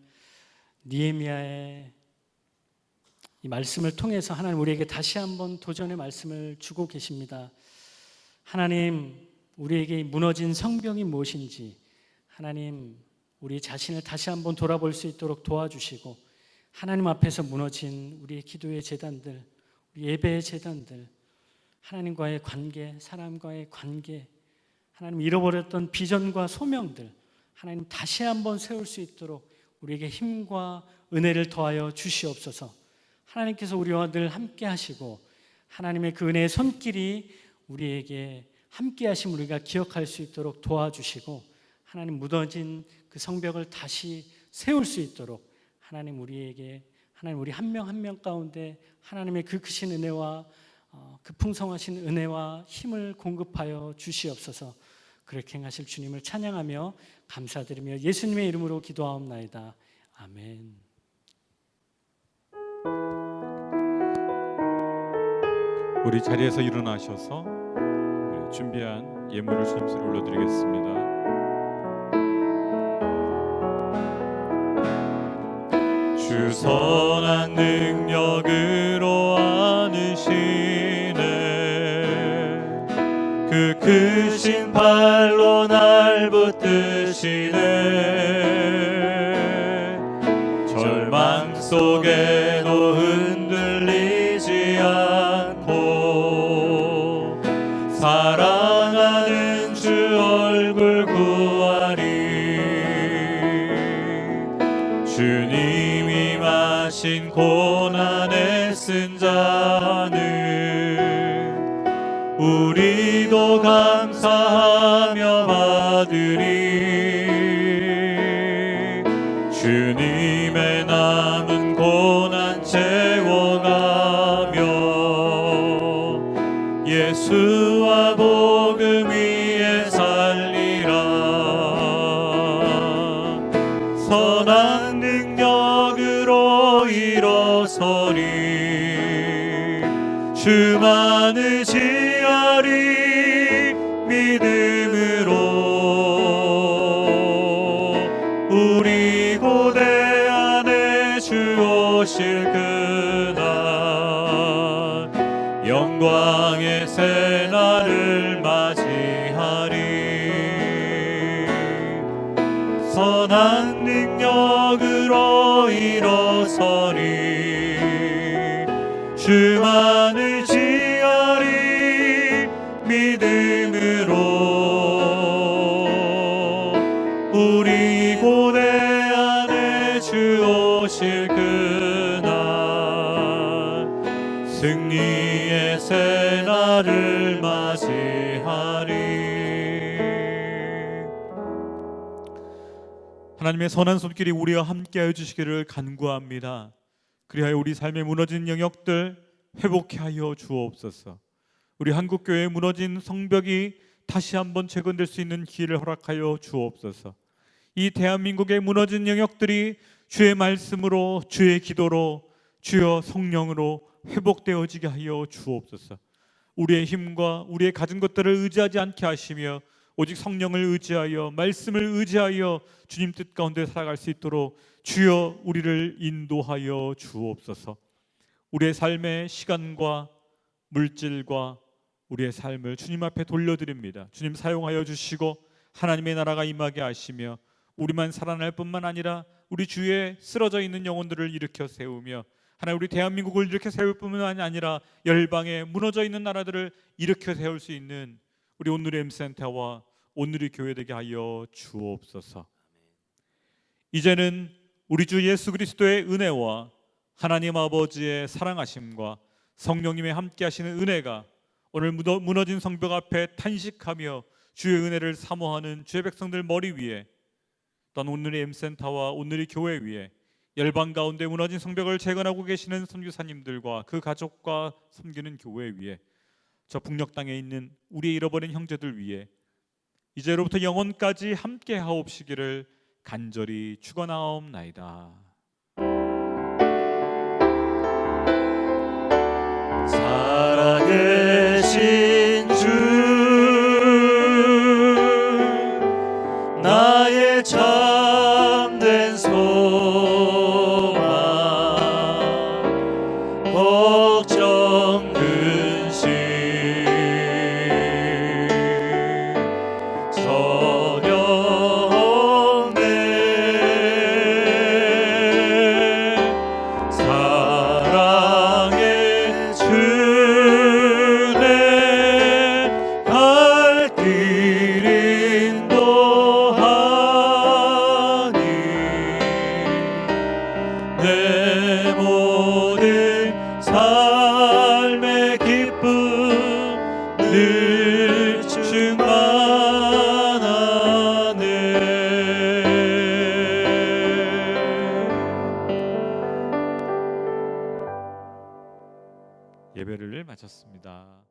[SPEAKER 2] 느헤미야의 이 말씀을 통해서 하나님 우리에게 다시 한번 도전의 말씀을 주고 계십니다. 하나님 우리에게 무너진 성벽이 무엇인지 하나님 우리 자신을 다시 한번 돌아볼 수 있도록 도와주시고 하나님 앞에서 무너진 우리의 기도의 제단들, 우리 예배의 제단들, 하나님과의 관계, 사람과의 관계, 하나님 잃어버렸던 비전과 소명들 하나님 다시 한번 세울 수 있도록 우리에게 힘과 은혜를 더하여 주시옵소서. 하나님께서 우리와 늘 함께 하시고 하나님의 그 은혜의 손길이 우리에게 함께 하심 우리가 기억할 수 있도록 도와주시고 하나님 무너진 그 성벽을 다시 세울 수 있도록 하나님 우리에게 하나님 우리 한 명 한 명 가운데 하나님의 그 크신 은혜와 그 풍성하신 은혜와 힘을 공급하여 주시옵소서. 그렇게 행하실 주님을 찬양하며 감사드리며 예수님의 이름으로 기도하옵나이다. 아멘.
[SPEAKER 1] 우리 자리에서 일어나셔서 준비한 예물을 주님께 올려드리겠습니다. 주 선한 능력으로 안으시네 그 크신 팔로 날 붙드시네 절망 속에도 흔들리지 않고 사랑하는 주 얼굴 구하리 주님이 마신 고난에 쓴 자는 우리도 감사하며 받으리 주님의 남은 고난 채워가며 예수와 복음 위에 살리라 선한 능력으로 일어서리 주만을 지하리 믿음으로 우리 고대 안에 주 오실 그날 영광의 새날을 맞이하리 선한 능력으로 일어서리 주만을 지하리 믿음으로 우리 고대 안에 주 오실 그날 승리의 새날을 맞이하리. 하나님의 선한 손길이 우리와 함께하여 주시기를 간구합니다. 그리하여 우리 삶의 무너진 영역들 회복케 하여 주옵소서. 우리 한국교회의 무너진 성벽이 다시 한번 재건될 수 있는 기회를 허락하여 주옵소서. 이 대한민국의 무너진 영역들이 주의 말씀으로, 주의 기도로, 주여 성령으로 회복되어지게 하여 주옵소서. 우리의 힘과 우리의 가진 것들을 의지하지 않게 하시며 오직 성령을 의지하여, 말씀을 의지하여 주님 뜻 가운데 살아갈 수 있도록 주여 우리를 인도하여 주옵소서. 우리의 삶의 시간과 물질과 우리의 삶을 주님 앞에 돌려드립니다. 주님 사용하여 주시고 하나님의 나라가 임하게 하시며 우리만 살아날 뿐만 아니라 우리 주위에 쓰러져 있는 영혼들을 일으켜 세우며 하나님 우리 대한민국을 일으켜 세울 뿐만 아니라 열방에 무너져 있는 나라들을 일으켜 세울 수 있는 우리 온누리 M센터와 온누리 교회 되게 하여 주옵소서. 이제는 우리 주 예수 그리스도의 은혜와 하나님 아버지의 사랑하심과 성령님의 함께하시는 은혜가 오늘 무너진 성벽 앞에 탄식하며 주의 은혜를 사모하는 주의 백성들 머리 위에, 또한 온누리 M센터와 온누리 교회 위에, 열방 가운데 무너진 성벽을 재건하고 계시는 선교사님들과 그 가족과 섬기는 교회 위에, 저 북녘 땅에 있는 우리의 잃어버린 형제들 위에 이제로부터 영원까지 함께 하옵시기를 간절히 축원하옵나이다.
[SPEAKER 2] 살아계신 주 나의 참된 소망 걱정 근심 전혀 없네. 사랑의 주내 갈 길 인도하니 내 모든 삶의 기쁨 늘 충만하네.
[SPEAKER 1] 예배를 마쳤습니다.